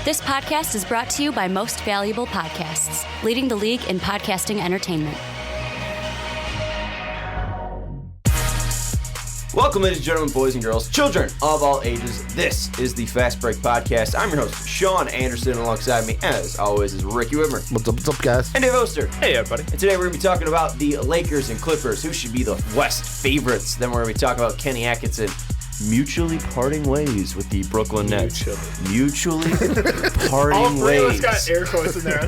This podcast is brought to you by Most Valuable Podcasts, leading the league in podcasting entertainment. Welcome, ladies and gentlemen, boys and girls, children of all ages. This is the Fast Break Podcast. I'm your host, Sean Anderson. Alongside me, as always, is Ricky Widmer. What's up, guys? And Dave Oster. Hey, everybody. And today we're going to be talking about the Lakers and Clippers, who should be the West favorites. Then we're going to be talking about Kenny Atkinson mutually parting ways with the Brooklyn Nets. Mutually parting ways. All three of us got air quotes in there.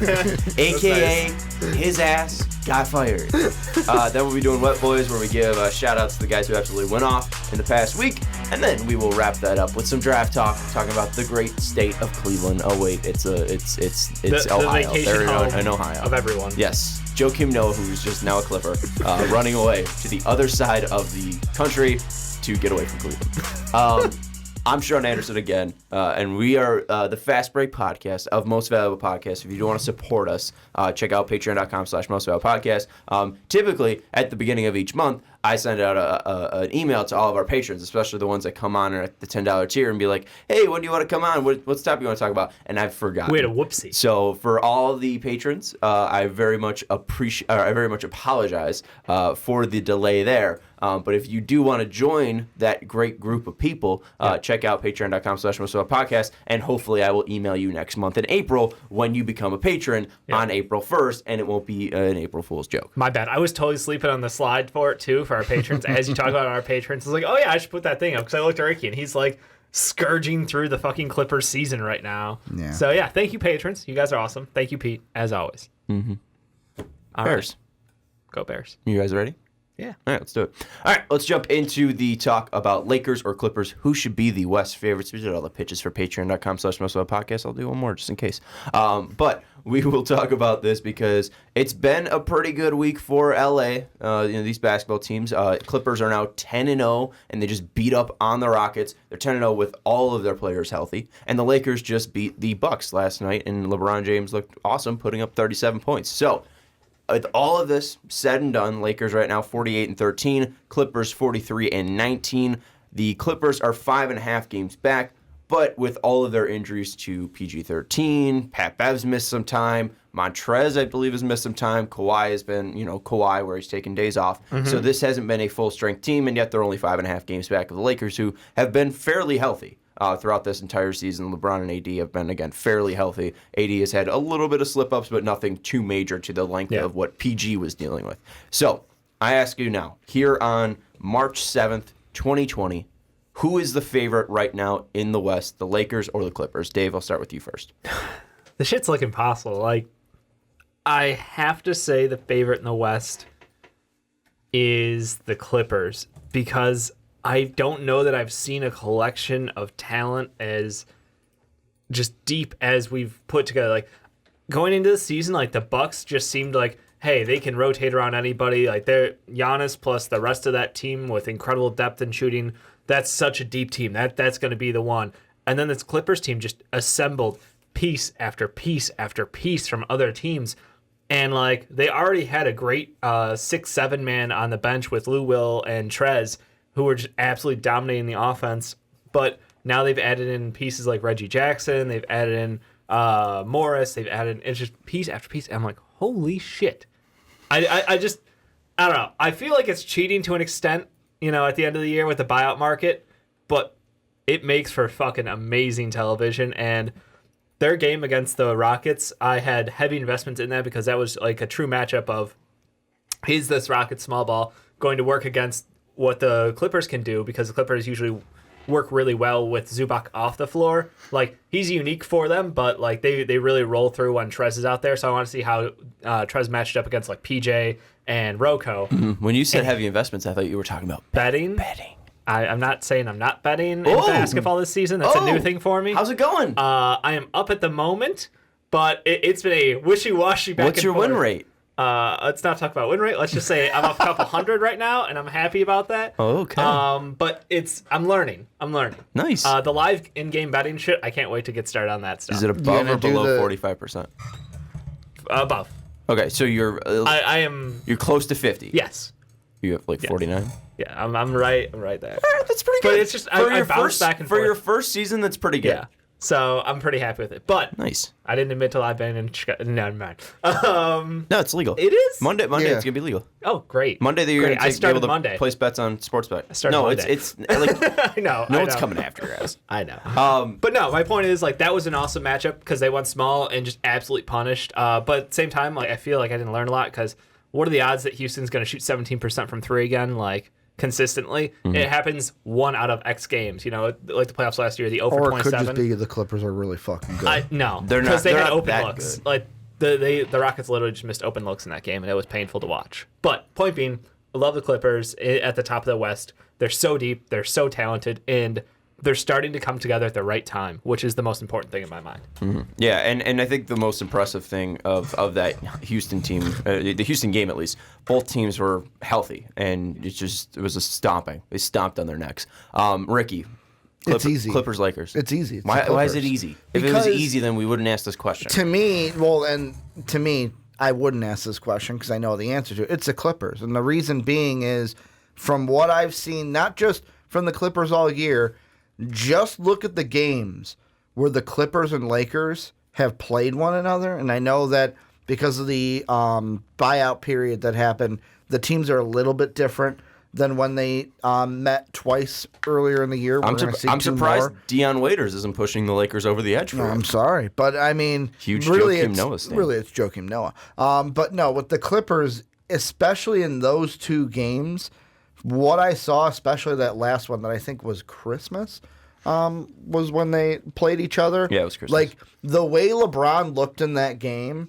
AKA, his ass got fired. Then we'll be doing Wet Boys, where we give shout-outs to the guys who absolutely went off in the past week. And then we will wrap that up with some draft talk, talking about the great state of Cleveland. Oh, wait, it's Ohio. The vacation home in Ohio. Of everyone. Yes. Joakim Noah, who's just now a Clipper, running away to the other side of the country to get away from Cleveland. I'm Sean Anderson again, and we are the Fast Break Podcast of Most Valuable Podcasts. If you do want to support us, check out patreon.com/mostvaluablepodcast. Typically, at the beginning of each month, I send out an email to all of our patrons, especially the ones that come on at the $10 tier, and be like, hey, when do you want to come on? What's the topic you want to talk about? And I've forgotten. Wait, a whoopsie. So for all the patrons, I very much apologize for the delay there. But if you do want to join that great group of people, check out patreon.com/mostvaluablepodcast, and hopefully I will email you next month in April when you become a patron on April 1st, and it won't be an April Fool's joke. My bad. I was totally sleeping on the slide for it, too, for our patrons. As you talk about our patrons, I was like, oh, yeah, I should put that thing up, because I looked at Ricky, and he's like scourging through the fucking Clippers season right now. Yeah. So, yeah, thank you, patrons. You guys are awesome. Thank you, Pete, as always. Mm-hmm. Bears. Right. Go Bears. You guys ready? Yeah. All right, let's do it. All right, let's jump into the talk about Lakers or Clippers. Who should be the West favorites? We did all the pitches for patreon.com/mostvaluablepodcast. I'll do one more just in case. But we will talk about this because it's been a pretty good week for LA. These basketball teams. Clippers are now 10-0, and they just beat up on the Rockets. They're 10-0 with all of their players healthy. And the Lakers just beat the Bucks last night, and LeBron James looked awesome, putting up 37 points. So, with all of this said and done, Lakers right now 48-13, Clippers 43-19. The Clippers are 5.5 games back, but with all of their injuries to PG-13, Pat Bev's missed some time, Montrez, I believe, has missed some time. Kawhi has been, Kawhi, where he's taken days off. Mm-hmm. So this hasn't been a full-strength team, and yet they're only 5.5 games back of the Lakers, who have been fairly healthy. Throughout this entire season, LeBron and AD have been, again, fairly healthy. AD has had a little bit of slip-ups, but nothing too major to the length of what PG was dealing with. So, I ask you now, here on March 7th, 2020, who is the favorite right now in the West, the Lakers or the Clippers? Dave, I'll start with you first. The shit's looking impossible. I have to say the favorite in the West is the Clippers, because I don't know that I've seen a collection of talent as just deep as we've put together. Going into the season, the Bucks just seemed like, hey, they can rotate around anybody. They're Giannis plus the rest of that team with incredible depth and shooting. That's such a deep team. That's going to be the one. And then this Clippers team just assembled piece after piece after piece from other teams. And they already had a great 6-7 man on the bench with Lou Will and Trez, who were just absolutely dominating the offense. But now they've added in pieces like Reggie Jackson. They've added in Morris. They've added in just piece after piece. And I'm like, holy shit. I don't know. I feel like it's cheating to an extent, at the end of the year with the buyout market. But it makes for fucking amazing television. And their game against the Rockets, I had heavy investments in that, because that was a true matchup of, is this Rockets small ball going to work against what the Clippers can do, because the Clippers usually work really well with Zubac off the floor. He's unique for them, but they really roll through when Trez is out there. So I want to see how Trez matched up against PJ and Rocco. Mm-hmm. When you said heavy investments, I thought you were talking about betting. I'm not saying I'm not betting in basketball this season. That's a new thing for me. How's it going? I am up at the moment, but it's been a wishy-washy back and forth. What's your win rate? Let's not talk about win rate. Let's just say I'm up a couple hundred right now, and I'm happy about that. Oh, okay. But I'm learning. Nice. The live in-game betting shit, I can't wait to get started on that stuff. Is it above or below 45%? Above. Okay, so you're I am. You're close to 50. Yes. You have 49. Yeah, I'm right there. All right, that's pretty good. But it's just I bounce back and forth. For your first season, that's pretty good. Yeah. So I'm pretty happy with it. But Nice. I didn't admit till I've been in Chicago. Never mind. No, it's legal. It is? Monday, Yeah. it's gonna be legal. Oh, great. Monday, you're Great. gonna I be started able to Monday. place bets on sports bet. I started No, Monday. it's like I know. no I one's know. coming after your ass. I know. But no, my point is like that was an awesome matchup because they went small and just absolutely punished. But at the same time, like I feel like I didn't learn a lot because what are the odds that Houston's going to shoot 17% from three again, like consistently? It happens 1 out of X games. You know, like the playoffs last year, the 0 for Or it 27. could just be the Clippers are really fucking good. No, They're not- because they they're had not open that looks. good. Like the Rockets literally just missed open looks in that game, and it was painful to watch. But point being, I love the Clippers at the top of the West. They're so deep, they're so talented, and they're starting to come together at the right time, which is the most important thing in my mind. Yeah, and I think the most impressive thing of that Houston team, the Houston game at least, both teams were healthy, and it was a stomping. They stomped on their necks. Ricky, It's easy. Clippers, Lakers. It's easy. It's the Why is it Clippers. easy? If it Because was easy, then we wouldn't ask this question. To me, I wouldn't ask this question because I know the answer to it. It's the Clippers. And the reason being is from what I've seen, not just from the Clippers all year, just look at the games where the Clippers and Lakers have played one another. And I know that because of the buyout period that happened, the teams are a little bit different than when they met twice earlier in the year. I'm surprised Deion Waiters isn't pushing the Lakers over the edge for No, him. I'm sorry, but I mean, Huge really, Joakim it's Noah stan. really it's Joakim Noah. But no, with the Clippers, especially in those two games, what I saw, especially that last one that I think was Christmas, was when they played each other. Yeah, it was Christmas. Like the way LeBron looked in that game,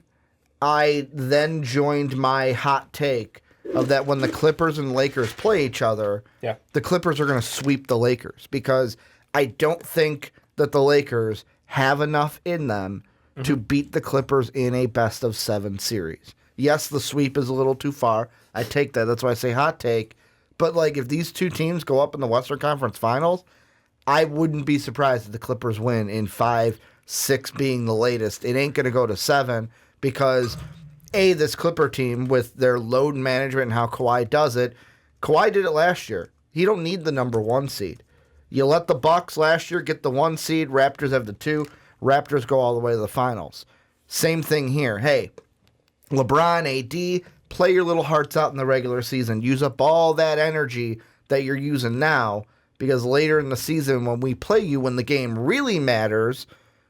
I then joined my hot take of that when the Clippers and Lakers play each other, Yeah. the Clippers are going to sweep the Lakers because I don't think that the Lakers have enough in them to beat the Clippers in a best-of-7 series. Yes, the sweep is a little too far. I take that. That's why I say hot take. But like, if these two teams go up in the Western Conference Finals, I wouldn't be surprised if the Clippers win in 5, 6 being the latest. It ain't going to go to 7 because this Clipper team with their load management and how Kawhi does it, Kawhi did it last year. He don't need the number 1 seed. You let the Bucks last year get the 1 seed, Raptors have the 2, Raptors go all the way to the finals. Same thing here. Hey, LeBron, AD, play your little hearts out in the regular season. Use up all that energy that you're using now because later in the season when we play you, when the game really matters,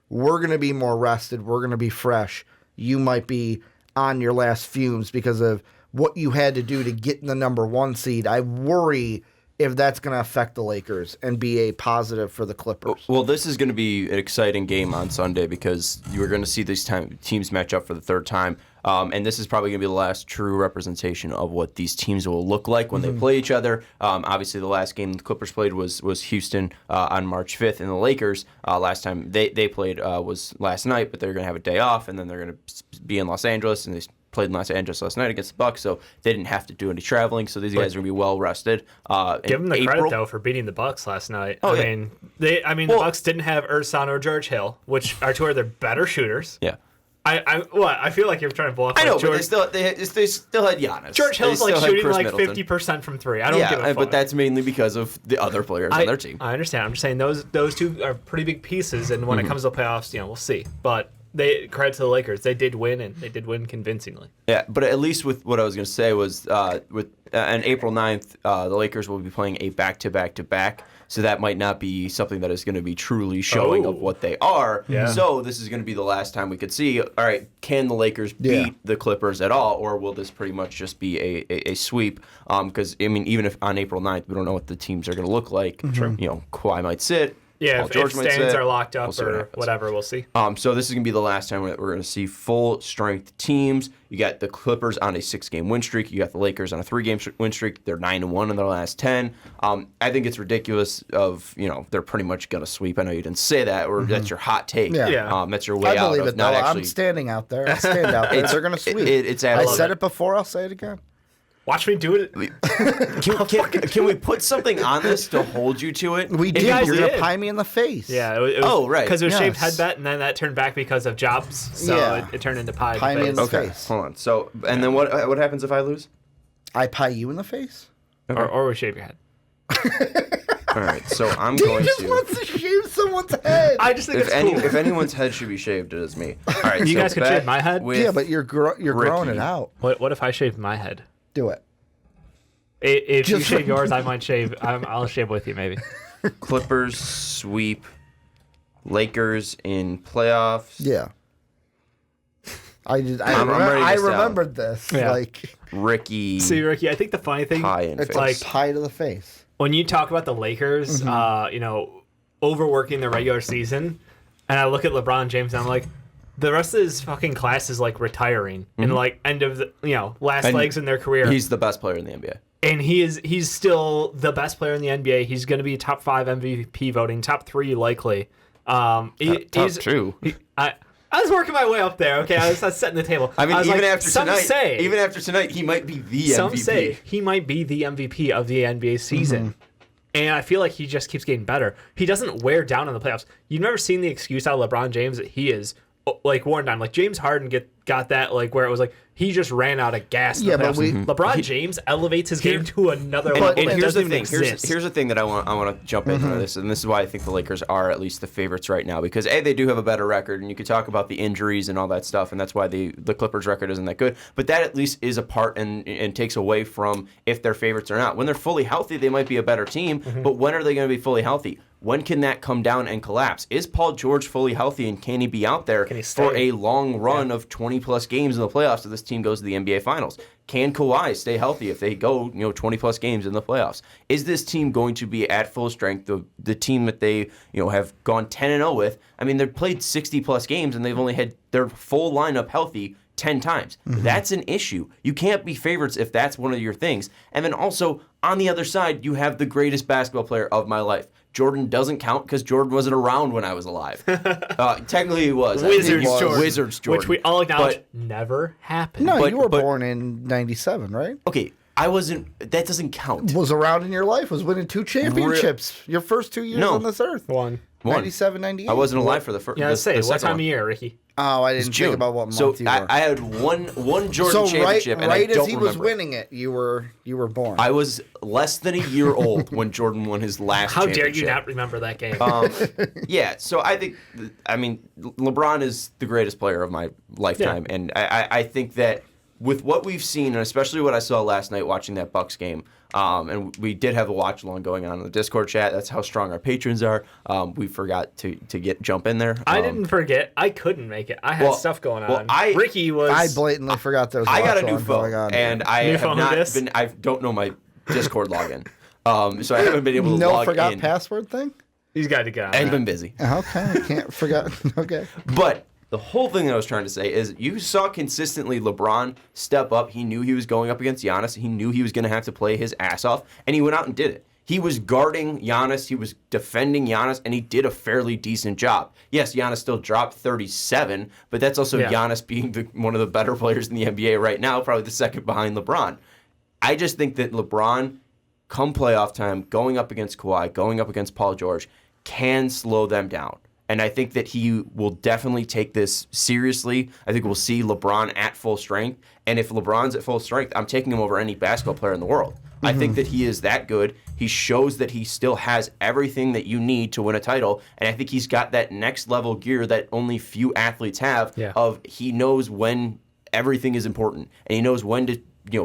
we're going to be more rested. We're going to be fresh. You might be on your last fumes because of what you had to do to get in the number 1 seed. I worry if that's going to affect the Lakers and be a positive for the Clippers. Well, this is going to be an exciting game on Sunday because you're going to see these teams match up for the third time. And this is probably going to be the last true representation of what these teams will look like when they play each other. Obviously, the last game the Clippers played was Houston on March 5th, and the Lakers last time they played was last night, but they're going to have a day off, and then they're going to be in Los Angeles, and they played in Los Angeles last night against the Bucks, so they didn't have to do any traveling. So these guys are going to be well rested. Give them the credit though for beating the Bucks last night. Oh, I yeah. mean, the Bucks didn't have Ersan or George Hill, which are two of their better shooters. Yeah. I feel like you're trying to blow up. I know, like George, but they still had Giannis. George Hill's They like still had shooting Chris like Middleton. 50% from three. I don't give a fuck. But that's mainly because of the other players on their team. I understand. I'm just saying those two are pretty big pieces, and when it comes to the playoffs, we'll see. But credit to the Lakers, they did win, and they did win convincingly. Yeah, but at least with what I was going to say was with on April 9th, the Lakers will be playing a back-to-back-to-back. So that might not be something that is going to be truly showing of what they are. Yeah. So this is going to be the last time we could see, all right, can the Lakers beat the Clippers at all, or will this pretty much just be a sweep? Because, I mean, even if on April 9th, we don't know what the teams are going to look like. True. Kawhi might sit. Yeah, Paul if George might stands sit. are locked up We'll see what or happens. whatever, we'll see. So this is going to be the last time we're going to see full-strength teams. You got the Clippers on a 6-game win streak. You got the Lakers on a 3-game win streak. They're 9-1 in their last 10. I think it's ridiculous they're pretty much going to sweep. I know you didn't say that, or that's your hot take. Yeah. That's your way I out believe of it, not though. actually... I'm standing out there. I stand out there. They're going to sweep. It's I absolutely... said it before. I'll say it again. Watch me do it. Can we put something on this to hold you to it? We did. guys You're going to did. pie me in the face. Yeah. It was, Oh, right. Because it was shaved Yes. headbet, and then that turned back because of jobs. So Yeah. it turned into pie. Pie me in the Okay, face. hold on. So, and then what happens if I lose? I pie you in the face? or we shave your head. All right, so I'm He going just to. wants to shave someone's head. I just think If, it's cool. if anyone's head should be shaved, it is me. All right, You so guys could bet shave my head? with Yeah, but you're growing it out. What if I shave my head? Do it. If you Just shave yours, I might shave. I'll shave with you, maybe. Clippers sweep, Lakers in playoffs. Yeah. I I'm ready to sit remembered this. Yeah. Like Ricky See, Ricky, I think the funny thing, pie in it's face. like pie to the face. when you talk about the Lakers, overworking the regular season, and I look at LeBron James, and I'm like, the rest of his fucking class is like retiring in like end of the last And legs in their career. He's the best player in the NBA. And he's still the best player in the NBA. He's going to be top 5 MVP voting, top 3 likely. Top 2. I was working my way up there. Okay, I was setting the table. I mean, was even like, after some tonight, say, he might be the some MVP. say he might be the MVP of the NBA season. And I feel like he just keeps getting better. He doesn't wear down in the playoffs. You've never seen the excuse out of LeBron James that he is like worn down. Like James Harden got that like where it was like he just ran out of gas. In Yeah, the but playoffs. LeBron James elevates his game to another level. And that here's the doesn't thing. even exist. Here's the thing that I want to jump into this, and this is why I think the Lakers are at least the favorites right now because they do have a better record, and you could talk about the injuries and all that stuff, and that's why the Clippers record isn't that good. But that at least is a part and takes away from if they're favorites or not. When they're fully healthy, they might be a better team, but when are they going to be fully healthy? When can that come down and collapse? Is Paul George fully healthy, and can he be out there for a long run of 20-plus games in the playoffs if this team goes to the NBA Finals? Can Kawhi stay healthy if they go 20-plus games in the playoffs? Is this team going to be at full strength? The team that they have gone 10-0 with. I mean, they've played 60-plus games, and they've only had their full lineup healthy 10 times. That's an issue. You can't be favorites if that's one of your things. And then also, on the other side, you have the greatest basketball player of my life. Jordan doesn't count because Jordan wasn't around when I was alive. Technically, he was. Wizards Jordan. Which we all acknowledge never happened. No, But- you were but- born in '97, right? Okay, I wasn't. That doesn't count. Was around in your life. Was winning 2 championships. Your first 2 years No. on this earth. One. 97, 98. I wasn't alive for the first. Yeah, let's say, what second time one. of year, Ricky? Oh, I didn't June. think about what month So you were. I had one Jordan so championship, and I right don't as he was remember. winning it, you were born. I was less than a year old when Jordan won his last How dare championship. you not remember that game? Yeah, so I think, LeBron is the greatest player of my lifetime, and I think that with what we've seen, and especially what I saw last night watching that Bucks game, and we did have a watch along going on in the Discord chat. That's how strong our patrons are. We forgot to jump in there. I didn't forget. I couldn't make it. I had stuff going on. Ricky was. I blatantly forgot there was I got a new watch phone, going on. and I New have phone not this? been. I don't know my Discord login, so I haven't been able to no log forgot in. password thing? He's got to get on I've that. been busy. Okay, I can't forget. Okay. But the whole thing that I was trying to say is you saw consistently LeBron step up. He knew he was going up against Giannis. He knew he was going to have to play his ass off, and he went out and did it. He was guarding Giannis. He was defending Giannis, and he did a fairly decent job. Yes, Giannis still dropped 37, but that's also Giannis being one of the better players in the NBA right now, probably the second behind LeBron. I just think that LeBron, come playoff time, going up against Kawhi, going up against Paul George, can slow them down. And I think that he will definitely take this seriously. I think we'll see LeBron at full strength. And if LeBron's at full strength, I'm taking him over any basketball player in the world. I think that he is that good. He shows that he still has everything that you need to win a title. And I think he's got that next level gear that only few athletes have of he knows when everything is important. And he knows when to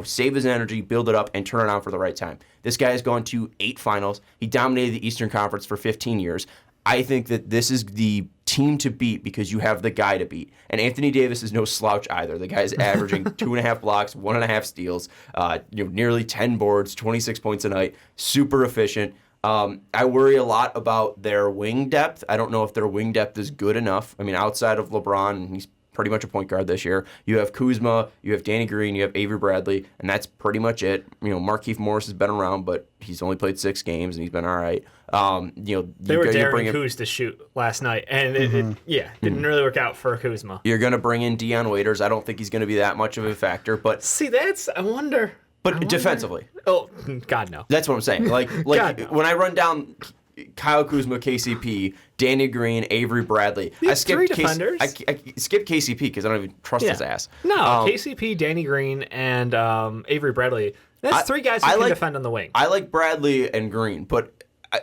save his energy, build it up, and turn it on for the right time. This guy has gone to 8 finals. He dominated the Eastern Conference for 15 years. I think that this is the team to beat because you have the guy to beat. And Anthony Davis is no slouch either. The guy's averaging 2.5 blocks, 1.5 steals, nearly 10 boards, 26 points a night, super efficient. I worry a lot about their wing depth. I don't know if their wing depth is good enough. I mean, outside of LeBron, he's pretty much a point guard this year. You have Kuzma, you have Danny Green, you have Avery Bradley, and that's pretty much it. Markieff Morris has been around, but he's only played 6 games and he's been all right. They were daring Kuz to shoot last night, and it didn't really work out for Kuzma. You're going to bring in Deion Waiters. I don't think he's going to be that much of a factor, but See, I wonder. defensively. Oh, God, no. That's what I'm saying. Like God, no. when I run down Kyle Kuzma, KCP, Danny Green, Avery Bradley. You I have skipped 3 defenders. I skipped KCP because I don't even trust his ass. No, KCP, Danny Green, and Avery Bradley. That's 3 guys who can defend on the wing. I like Bradley and Green, but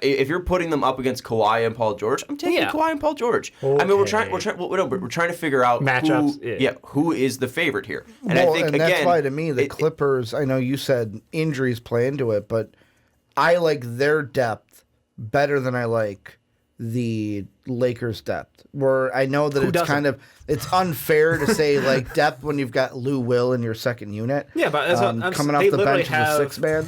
if you're putting them up against Kawhi and Paul George, I'm taking Kawhi and Paul George. Okay. I mean, we're trying to figure out matchups. Who is the favorite here. And well, I think and again, that's why to me the Clippers. I know you said injuries play into it, but I like their depth better than I like the Lakers' depth. Where I know that it's unfair to say like depth when you've got Lou Will in your second unit. Yeah, but coming off the bench as a six man.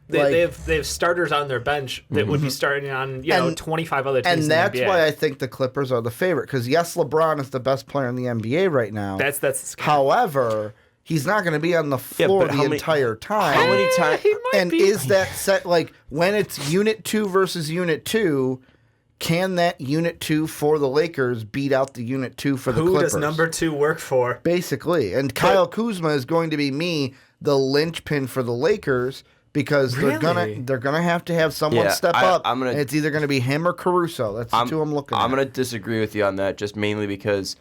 They have starters on their bench that would be starting on 25 other teams. And that's why I think the Clippers are the favorite. Because yes, LeBron is the best player in the NBA right now. That's however, he's not going to be on the floor the entire time. How many times? And is that set like when it's Unit 2 versus Unit 2? Can that Unit 2 for the Lakers beat out the Unit 2 for the Clippers? Who does number 2 work for? Basically, and Kyle Kuzma is going to be the linchpin for the Lakers. Because they're gonna have to have someone step up, and it's either gonna be him or Caruso. That's the two I'm looking at. I'm gonna disagree with you on that, just mainly because,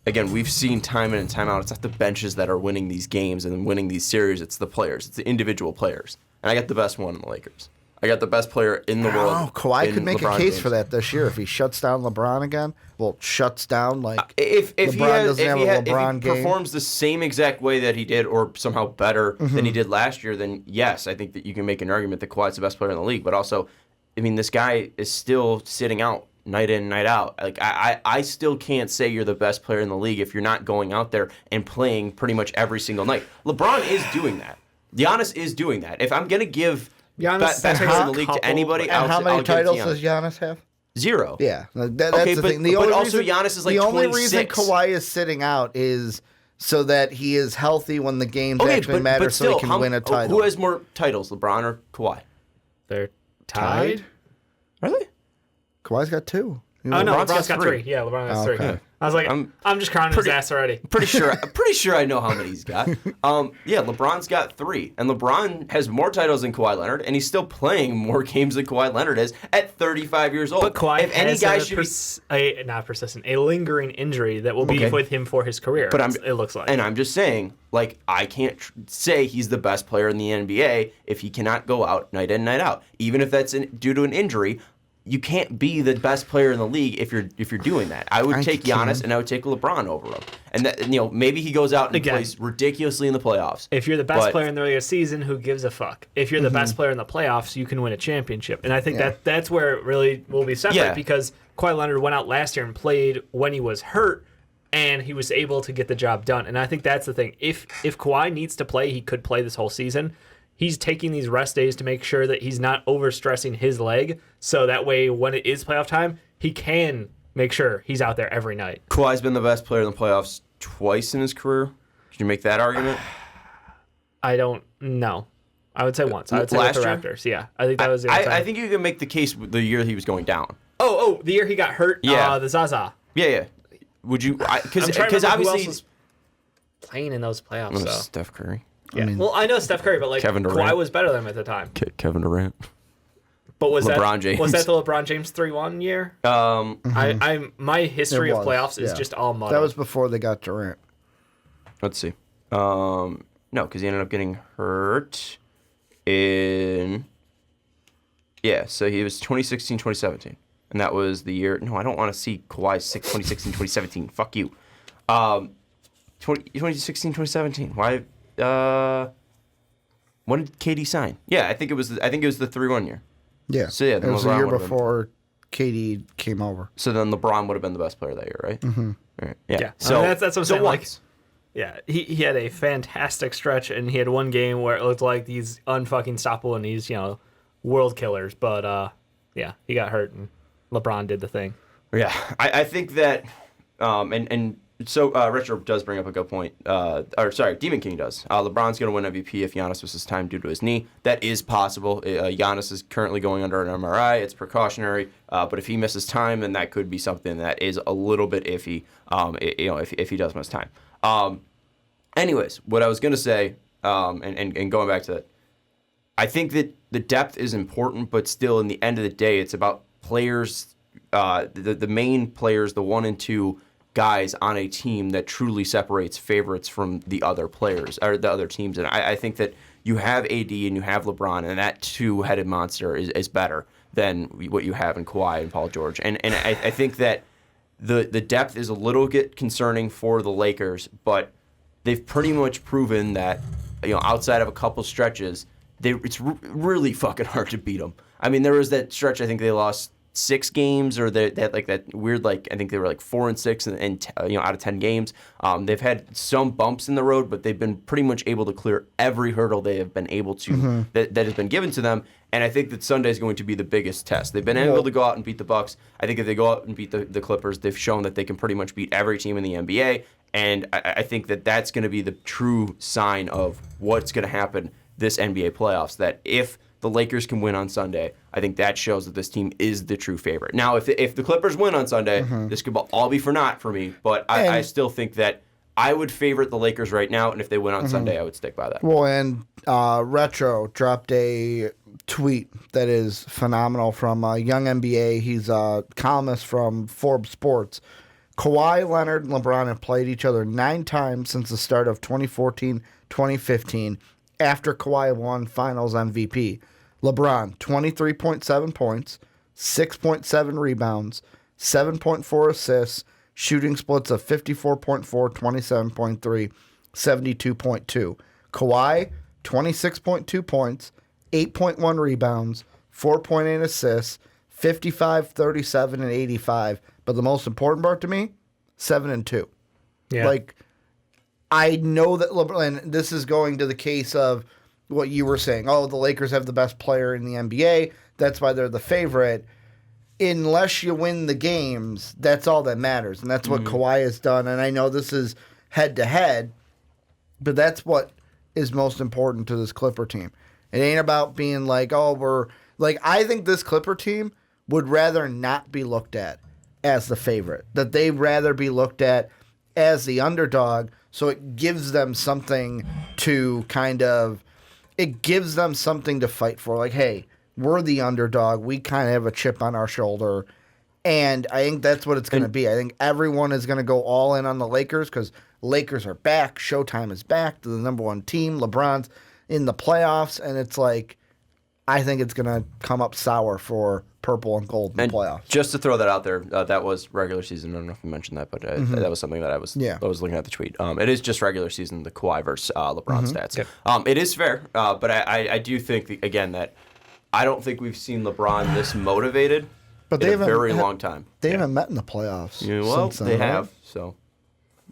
again, we've seen time in and time out. It's not the benches that are winning these games and winning these series. It's the players. It's the individual players. And I got the best one in the Lakers. I got the best player in the world. Oh, Kawhi could make LeBron a case James. for that this year if he shuts down LeBron again. Well, shuts down like if LeBron doesn't have a LeBron if he game. performs the same exact way that he did, or somehow better than he did last year, then yes, I think that you can make an argument that Kawhi's the best player in the league. But also, I mean, this guy is still sitting out night in, night out. Like I still can't say you're the best player in the league if you're not going out there and playing pretty much every single night. LeBron is doing that. Giannis is doing that. If I'm gonna give best player in the league to anybody, and how many titles does Giannis have? 0. Yeah, that's the thing. But also Giannis is like 26. The only reason Kawhi is sitting out is so that he is healthy when the games actually matter, but still, so he can win a title. Who has more titles, LeBron or Kawhi? They're tied. Really? Kawhi's got 2. Oh no, LeBron's LeBron's got got 3. Yeah, LeBron has 3. okay. I was like, I'm just crying his ass already. Pretty sure I know how many he's got. LeBron's got 3, and LeBron has more titles than Kawhi Leonard, and he's still playing more games than Kawhi Leonard is at 35 years old. But Kawhi if any has guy should a lingering injury that will be with him for his career. But it looks like, and I'm just saying, like, I can't say he's the best player in the NBA if he cannot go out night in, night out, even if that's due to an injury. You can't be the best player in the league if you're doing that. I would take Giannis and I would take LeBron over him. And that, maybe he goes out and plays ridiculously in the playoffs. If you're the best player in the regular season, who gives a fuck? If you're the best player in the playoffs, you can win a championship. And I think that's where it really will be separate because Kawhi Leonard went out last year and played when he was hurt, and he was able to get the job done. And I think that's the thing. If Kawhi needs to play, he could play this whole season. He's taking these rest days to make sure that he's not overstressing his leg, so that way when it is playoff time, he can make sure he's out there every night. Kawhi's been the best player in the playoffs twice in his career. Did you make that argument? I don't know. I would say once. I would say with the Raptors. Yeah, I think that was the only time. I think you can make the case the year he was going down. Oh, the year he got hurt. Yeah, the Zaza. Yeah. Would you? Because obviously who else was playing in those playoffs. So. Steph Curry. Yeah. I know Steph Curry, but like Kevin Durant. Kawhi was better than him at the time. Kevin Durant. But was LeBron James. Was that the LeBron James 3-1 year? My history of playoffs is just all muddled. That was before they got Durant. Let's see. No, because he ended up getting hurt in. Yeah, so he was 2016, 2017. And that was the year. No, I don't want to see Kawhi's 2016, 2017. Fuck you. 2016, 2017. Why? When did KD sign? Yeah, I think it was the 3-1 year. Yeah. So yeah, it was the year before KD came over. So then LeBron would have been the best player that year, right? Mm-hmm. Right. Yeah. So that's what I'm saying. Once. Yeah, he had a fantastic stretch, and he had one game where it looked like these unfucking stoppable and these world killers. But he got hurt, and LeBron did the thing. Yeah, I think that, So Retro does bring up a good point. Demon King does. LeBron's going to win MVP if Giannis misses time due to his knee. That is possible. Giannis is currently going under an MRI. It's precautionary. But if he misses time, then that could be something that is a little bit iffy. If he does miss time. Anyways, what I was going to say, and going back to that, I think that the depth is important, but still, in the end of the day, it's about players, the main players, the 1 and 2 guys on a team that truly separates favorites from the other players or the other teams. And I think that you have AD and you have LeBron, and that two-headed monster is better than what you have in Kawhi and Paul George. And I think that the depth is a little bit concerning for the Lakers, but they've pretty much proven that, outside of a couple stretches, it's really fucking hard to beat them. I mean, there was that stretch, I think they lost 6 games, or that weird, I think they were 4-6 and out of 10 games. They've had some bumps in the road, but they've been pretty much able to clear every hurdle they have been able to that has been given to them. And I think that Sunday is going to be the biggest test. They've been able to go out and beat the Bucks. I think if they go out and beat the Clippers, they've shown that they can pretty much beat every team in the NBA. And I think that that's going to be the true sign of what's going to happen this NBA playoffs, that if the Lakers can win on Sunday, I think that shows that this team is the true favorite. Now, if the Clippers win on Sunday, this could all be for naught for me, but I still think that I would favorite the Lakers right now, and if they win on Sunday, I would stick by that. Well, and Retro dropped a tweet that is phenomenal from Young NBA. He's a columnist from Forbes Sports. Kawhi Leonard and LeBron have played each other 9 times since the start of 2014-2015 after Kawhi won Finals MVP. LeBron, 23.7 points, 6.7 rebounds, 7.4 assists, shooting splits of 54.4, 27.3, 72.2. Kawhi, 26.2 points, 8.1 rebounds, 4.8 assists, 55, 37, and 85. But the most important part to me, 7 and 2. Yeah. I know that LeBron, and this is going to the case of what you were saying. Oh, the Lakers have the best player in the NBA. That's why they're the favorite. Unless you win the games, that's all that matters. And that's what Kawhi has done. And I know this is head-to-head, but that's what is most important to this Clipper team. It ain't about being I think this Clipper team would rather not be looked at as the favorite. That they'd rather be looked at as the underdog, so it gives them something to gives them something to fight for. Hey, we're the underdog. We kind of have a chip on our shoulder. And I think that's what it's going to be. I think everyone is going to go all in on the Lakers because Lakers are back. Showtime is back. They're the number 1 team. LeBron's in the playoffs. And it's I think it's going to come up sour for purple and gold in the playoffs. Just to throw that out there, that was regular season. I don't know if you mentioned that, but that was something that I was looking at the tweet. It is just regular season, the Kawhi versus LeBron stats. Okay. It is fair, but I do think, again, that I don't think we've seen LeBron this motivated in a very long time. They haven't met in the playoffs. Well, they have. So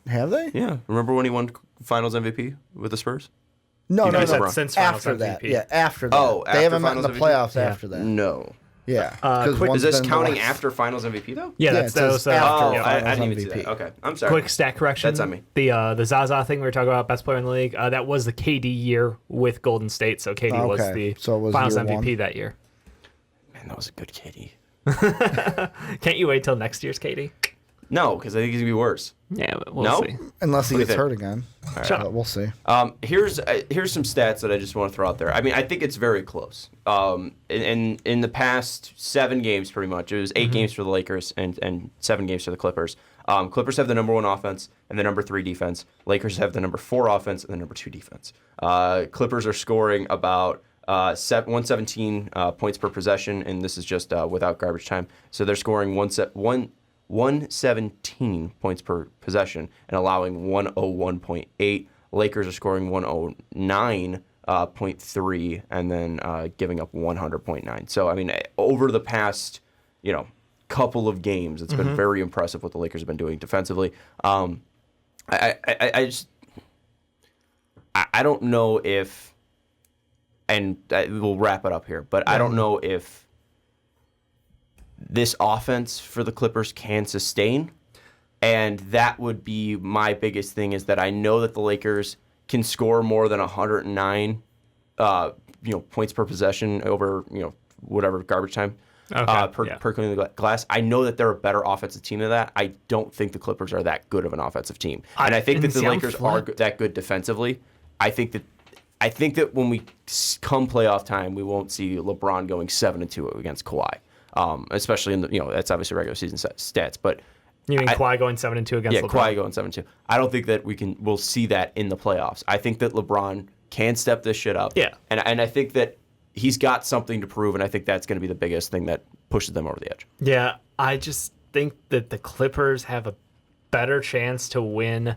have they? Yeah. Remember when he won Finals MVP with the Spurs? No. Since Finals after MVP. that. Yeah, after that. Oh, they haven't met in Finals the playoffs MVP? after that. No. Yeah. Is this counting after Finals MVP though? Yeah, it that says was after I Finals didn't even see MVP. that. Okay, I'm sorry. quick stat correction. That's on me. The Zaza thing we were talking about, best player in the league. That was the KD year with Golden State, so KD was the Finals year MVP 1. that year. Man, that was a good KD. Can't you wait till next year's KD? No, because I think he's gonna be worse. Yeah, but we'll see. Unless he What do you gets think? hurt again. Shut up. We'll see. Here's some stats that I just want to throw out there. I mean, I think it's very close. In the past 7 games, pretty much, it was 8 games for the Lakers and 7 games for the Clippers. Clippers have the number 1 offense and the number 3 defense. Lakers have the number 4 offense and the number 2 defense. Clippers are scoring about 117 points per possession, and this is just without garbage time. So they're scoring 117 points per possession and allowing 101.8. Lakers are scoring 109.3 and then giving up 100.9. So I mean, over the past couple of games, it's been very impressive what the Lakers have been doing defensively. I don't know if, and we'll wrap it up here, but I don't know if this offense for the Clippers can sustain. And that would be my biggest thing, is that I know that the Lakers can score more than 109 points per possession over whatever garbage time per cleaning the glass. I know that they're a better offensive team than that. I don't think the Clippers are that good of an offensive team. And I think that the Lakers are that good defensively. I think that when we come playoff time, we won't see LeBron going 7-2 against Kawhi. Especially in the that's obviously regular season stats, but you mean Kawhi going 7-2 against LeBron? Kawhi going 7-2. I don't think that we'll see that in the playoffs. I think that LeBron can step this shit up. Yeah, and I think that he's got something to prove, and I think that's going to be the biggest thing that pushes them over the edge. Yeah, I just think that the Clippers have a better chance to win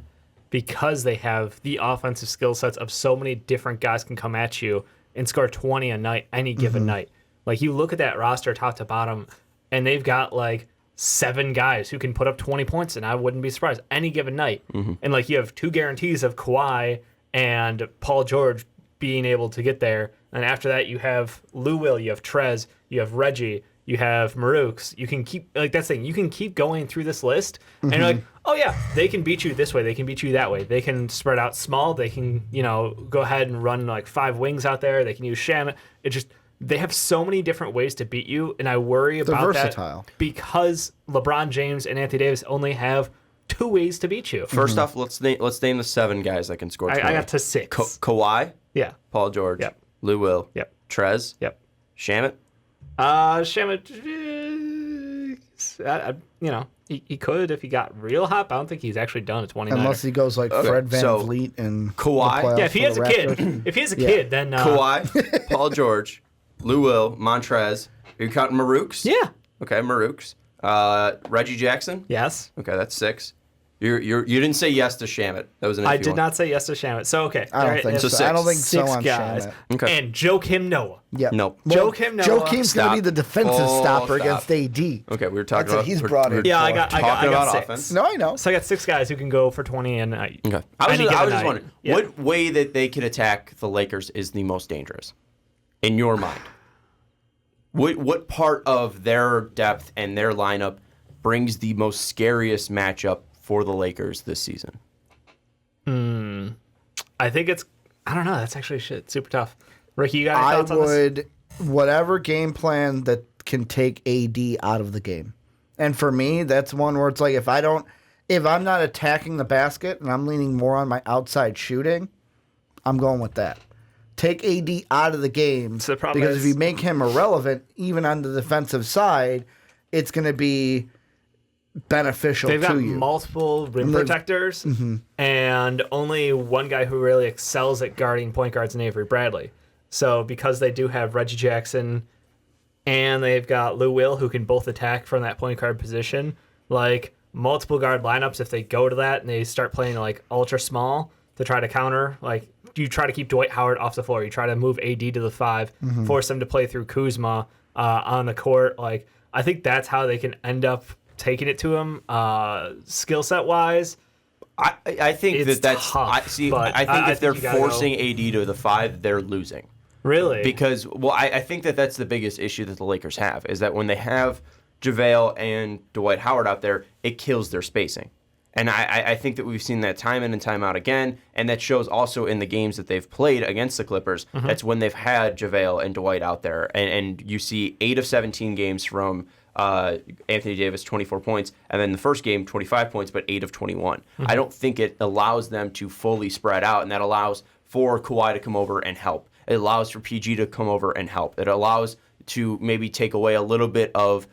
because they have the offensive skill sets of so many different guys can come at you and score 20 a night, any given night. Like, you look at that roster top to bottom, and they've got, like, 7 guys who can put up 20 points, and I wouldn't be surprised, any given night. And, like, you have 2 guarantees of Kawhi and Paul George being able to get there. And after that, you have Lou Will, you have Trez, you have Reggie, you have Marooks. You can keep, like, that's the thing, you can keep going through this list, and you're like, oh, yeah, they can beat you this way, they can beat you that way. They can spread out small, they can, go ahead and run, like, 5 wings out there, they can use Shamit. It just... They have so many different ways to beat you, and I worry about that because LeBron James and Anthony Davis only have 2 ways to beat you. First off, let's name the 7 guys that can score 20. I got to 6. Kawhi. Yeah. Paul George. Yep. Lou Will. Yep. Trez. Yep. Shamit. Shamit, he could if he got real hot. But I don't think he's actually done at 29. Unless he goes like Fred VanVleet and Kawhi. Yeah, if he has a kid. If he has a kid, then... Kawhi, Paul George, Lou Will, Montrez. Are you counting Marooks? Yeah. Okay, Marooks. Reggie Jackson? Yes. Okay, that's 6. You didn't say yes to Shamit. That was an I did not say yes to Shamit. So, okay. I don't think so. So I don't think 6 so on guys. Shamit. Okay. And Joakim Noah. Yep. Nope. Joakim Noah. Joakim's going to be the defensive stopper against AD. Okay, we were talking That's about... it. He's brought in. Yeah, I for. got talking about 6. offense. No, I know. So I got 6 guys who can go for 20 and Okay. I was just wondering, what way that they can attack the Lakers is the most dangerous, in your mind? What part of their depth and their lineup brings the most scariest matchup for the Lakers this season? I think it's... I don't know. That's actually super tough. Ricky, you got any thoughts on this? Whatever game plan that can take AD out of the game. And for me, that's one where it's like, if I'm not attacking the basket and I'm leaning more on my outside shooting, I'm going with that. Take AD out of the game, So the problem because is- if you make him irrelevant, even on the defensive side, it's going to be beneficial They've to got you. multiple rim protectors, and only one guy who really excels at guarding point guards in Avery Bradley. So because they do have Reggie Jackson, and they've got Lou Will, who can both attack from that point guard position, like multiple guard lineups, if they go to that and they start playing like ultra small to try to counter, like you try to keep Dwight Howard off the floor, you try to move AD to the 5, force them to play through Kuzma on the court. Like, I think that's how they can end up taking it to him, skill set wise. I think It's that's tough, I think I if they're think you gotta forcing AD to the 5, they're losing. Really? Because, I think that's the biggest issue that the Lakers have, is that when they have JaVale and Dwight Howard out there, it kills their spacing. And I think that we've seen that time in and time out again, and that shows also in the games that they've played against the Clippers. That's when they've had JaVale and Dwight out there. And you see 8 of 17 games from Anthony Davis, 24 points, and then the first game, 25 points, but 8 of 21. I don't think it allows them to fully spread out, and that allows for Kawhi to come over and help. It allows for PG to come over and help. It allows to maybe take away a little bit of,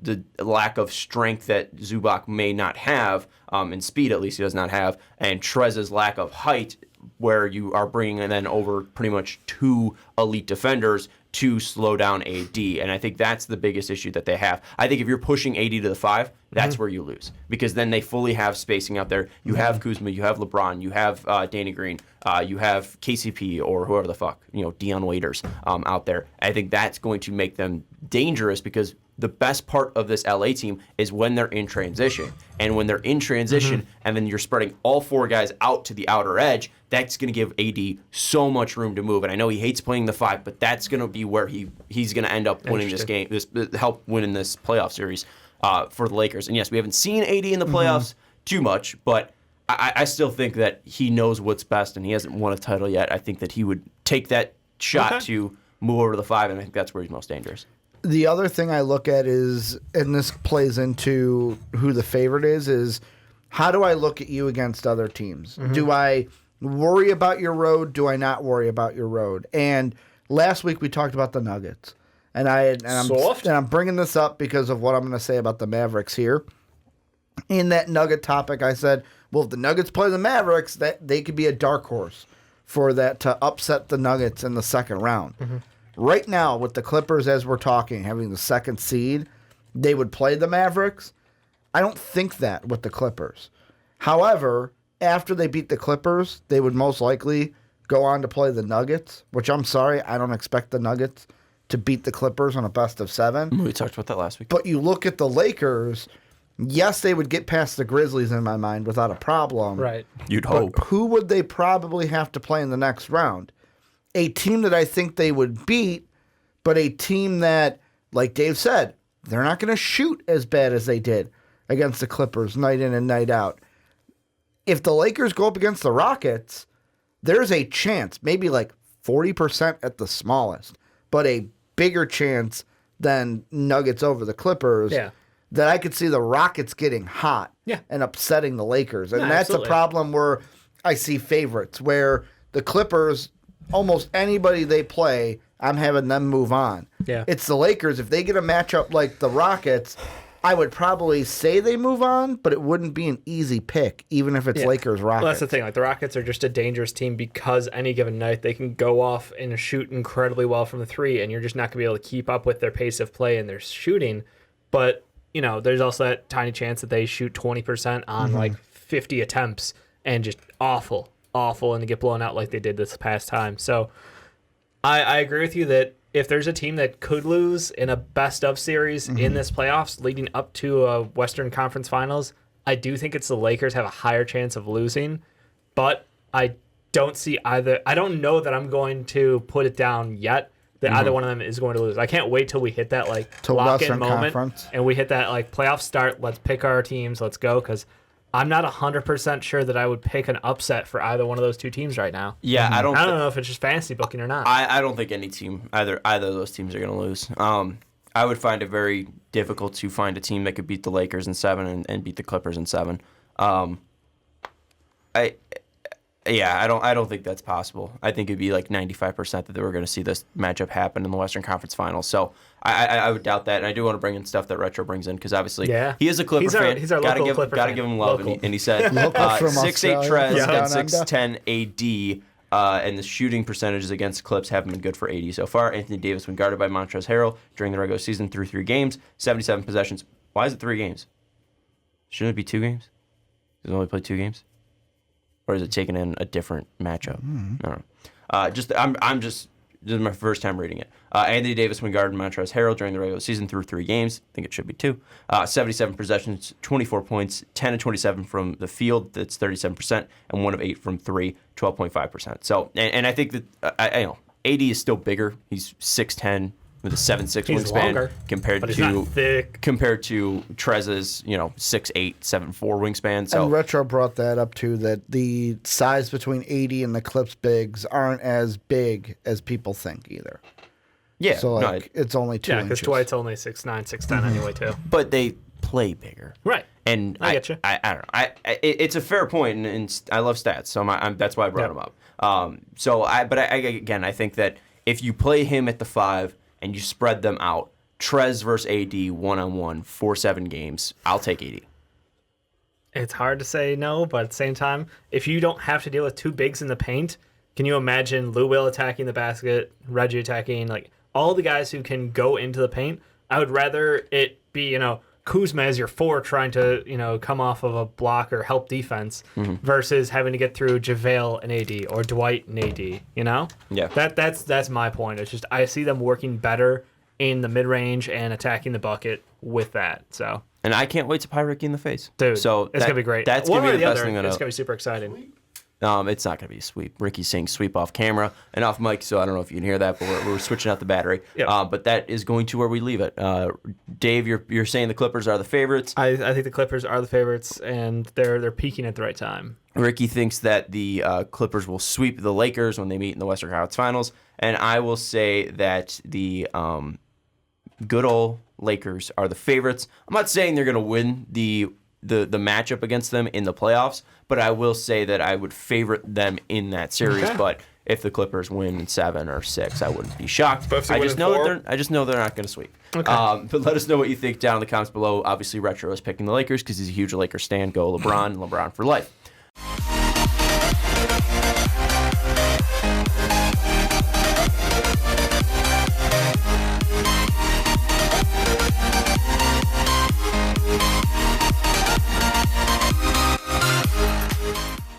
the lack of strength that Zubac may not have, and speed at least he does not have, and Trez's lack of height, where you are bringing then over pretty much 2 elite defenders to slow down AD. And I think that's the biggest issue that they have. I think if you're pushing AD to the 5, that's where you lose, because then they fully have spacing out there. You have Kuzma, you have LeBron, you have Danny Green, you have KCP or whoever the fuck, Dion Waiters out there. I think that's going to make them dangerous, because the best part of this LA team is when they're in transition. And when they're in transition and then you're spreading all 4 guys out to the outer edge, that's going to give AD so much room to move. And I know he hates playing the 5, but that's going to be where he's going to end up winning this game, help winning this playoff series for the Lakers. And yes, we haven't seen AD in the playoffs too much, but I still think that he knows what's best, and he hasn't won a title yet. I think that he would take that shot to move over to the 5, and I think that's where he's most dangerous. The other thing I look at is, and this plays into who the favorite is how do I look at you against other teams? Do I worry about your road? Do I not worry about your road? And last week we talked about the Nuggets. I'm bringing this up because of what I'm going to say about the Mavericks here. In that Nugget topic, I said, well, if the Nuggets play the Mavericks, that they could be a dark horse for that to upset the Nuggets in the second round. Right now, with the Clippers, as we're talking, having the second seed, they would play the Mavericks. I don't think that with the Clippers. However, after they beat the Clippers, they would most likely go on to play the Nuggets, which I'm sorry, I don't expect the Nuggets to beat the Clippers on a best of 7. We talked about that last week. But you look at the Lakers, yes, they would get past the Grizzlies in my mind without a problem. Right. You'd But hope. who would they probably have to play in the next round? A team that I think they would beat, but a team that, like Dave said, they're not going to shoot as bad as they did against the Clippers night in and night out. If the Lakers go up against the Rockets, there's a chance, maybe like 40% at the smallest, but a bigger chance than Nuggets over the Clippers, that I could see the Rockets getting hot and upsetting the Lakers. And that's absolutely. a problem where I see favorites, where the Clippers, almost anybody they play, I'm having them move on. Yeah. It's the Lakers. If they get a matchup like the Rockets, I would probably say they move on, but it wouldn't be an easy pick, even if it's Lakers-Rockets. Well, that's the thing. Like, the Rockets are just a dangerous team because any given night they can go off and shoot incredibly well from the 3, and you're just not going to be able to keep up with their pace of play and their shooting. But, you know, there's also that tiny chance that they shoot 20% on, like, 50 attempts and just awful, and they get blown out like they did this past time. So I agree with you that if there's a team that could lose in a best-of series in this playoffs leading up to a Western Conference Finals, I do think it's the Lakers have a higher chance of losing, but I don't see either. I don't know that I'm going to put it down yet that either one of them is going to lose. I can't wait till we hit that lock-in Western moment Conference. and we hit that playoff start. Let's pick our teams. Let's go, because I'm not 100% sure that I would pick an upset for either one of those two teams right now. Yeah, I don't know if it's just fantasy booking or not. I don't think any team, either of those teams are going to lose. I would find it very difficult to find a team that could beat the Lakers in 7 and beat the Clippers in 7. I don't think that's possible. I think it'd be like 95% that they were going to see this matchup happen in the Western Conference Finals. So I would doubt that, and I do want to bring in stuff that Retro brings in because obviously he is a Clipper fan. He's our local Clipper fan. Gotta give him love, and he said from 6'8" Australia, Trez and down 6'10" AD. And the shooting percentages against Clips haven't been good for AD so far. Anthony Davis, when guarded by Montrezl Harrell during the regular season, through 3 games, 77 possessions. Why is it 3 games? Shouldn't it be 2 games? Does he only play 2 games? Or is it taking in a different matchup? I don't know. This is my first time reading it. Anthony Davis, when guarded Montrezl Harrell during the regular season, through 3 games. I think it should be 2. 77 possessions, 24 points, 10 of 27 from the field. That's 37%, and 1 of 8 from 3, 12.5%. So, and I think that I know AD is still bigger. He's 6'10" with a 7'6" He's wingspan longer, compared but he's to not thick. compared to Trez's 6'8", 7'4" wingspan. So And Retro brought that up too, that the size between AD and the Clips bigs aren't as big as people think either. yeah, So no, like it's only 2 Yeah, because inches. Dwight's only 6'9", 6'10" anyway too. but they play bigger. Right. And I get you. I don't know. It's a fair point, and I love stats, so that's why I brought him up. I think that if you play him at the 5 and you spread them out, Trez versus AD 1-on-1 for 7 games, I'll take AD. It's hard to say no, but at the same time, if you don't have to deal with 2 bigs in the paint, can you imagine Lou Will attacking the basket, Reggie attacking, all the guys who can go into the paint? I would rather it be, Kuzma as your 4 trying to, come off of a block or help defense versus having to get through JaVale and AD or Dwight and AD, Yeah. That's my point. It's just I see them working better in the mid-range and attacking the bucket with that. So, And I can't wait to pie Ricky in the face. dude, so it's going to be great. That's One going to or be the best other, thing that it's going to be super exciting. It's not going to be a sweep. Ricky's saying sweep off camera and off mic, so I don't know if you can hear that, but we're switching out the battery. Yep. But that is going to where we leave it. Dave, you're saying the Clippers are the favorites. I think the Clippers are the favorites, and they're peaking at the right time. Ricky thinks that the Clippers will sweep the Lakers when they meet in the Western Conference Finals, and I will say that the good old Lakers are the favorites. I'm not saying they're going to win the matchup against them in the playoffs, but I will say that I would favorite them in that series. Okay. But if the Clippers win in 7 or 6, I wouldn't be shocked. But if they I win just in know 4? that I just know they're not going to sweep. Okay. But let us know what you think down in the comments below. Obviously, Retro is picking the Lakers because he's a huge Lakers stan. Go LeBron and LeBron for life.